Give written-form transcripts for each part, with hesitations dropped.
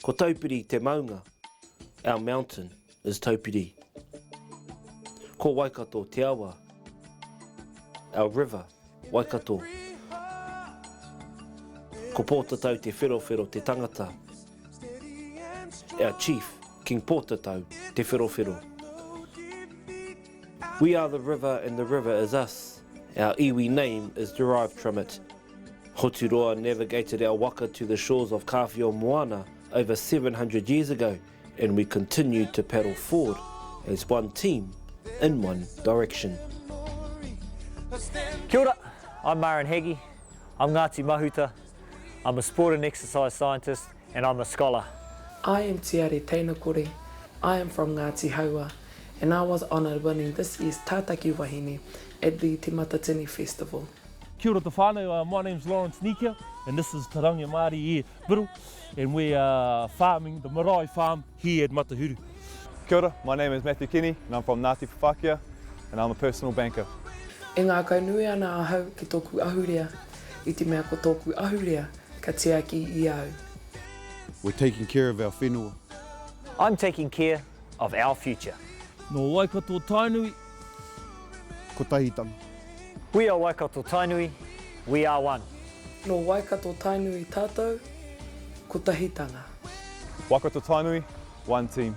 Ko Taupiri te Maunga, our mountain is Taupiri. Ko Waikato-Tainui, our river, Waikato. Ko Potatau te Wherowhero te Tangata, our chief, King Potatau te Wherowhero. We are the river and the river is us. Our iwi name is derived from it. Hoturoa navigated our Waka to the shores of Kawhio Moana over 700 years ago, and we continue to paddle forward as one team in one direction. Kia ora, I'm Marin Heggie. I'm Ngāti Mahuta. I'm a sport and exercise scientist and I'm a scholar. I am Tiare Teinakore. I am from Ngāti Haua and I was honoured winning this year's Tātaki Wahine at the Te Matatini Festival. Kia ora te whānau, my name's Lawrence Nikia and this is Tauranga Māori here, Biru, and we are farming the marae farm here at Matahuru. Kia ora, my name is Matthew Kenny and I'm from Ngāti Whawhākia and I'm a personal banker. E ngā kaunui ana ahau ki tōku ahurea, I te mea ko tōku ahurea ka te aki I au. We're taking care of our whenua. I'm taking care of our future. No Waikato-Tainui. Ko tahitanga. We are Waikato-Tainui, we are one. No Waikato-Tainui tātou, ko tahitanga. Waikato-Tainui, one team.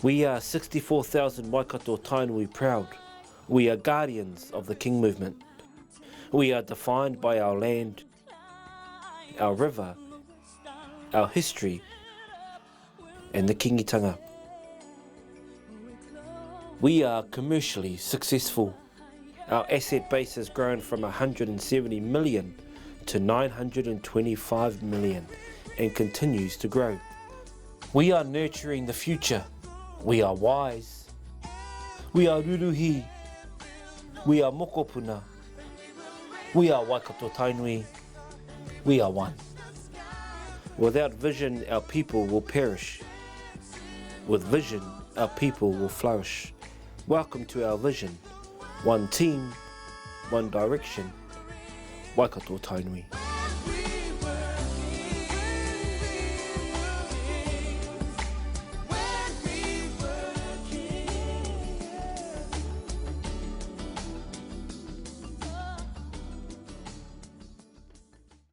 We are 64,000 Waikato-Tainui proud. We are guardians of the King movement. We are defined by our land, our river, our history, and the kingitanga. We are commercially successful. Our asset base has grown from 170 million to 925 million and continues to grow. We are nurturing the future. We are wise. We are ruruhi. We are mokopuna. We are Waikato-Tainui. We are one. Without vision, our people will perish. With vision, our people will flourish. Welcome to our vision. One team, one direction. Waikato-Tainui.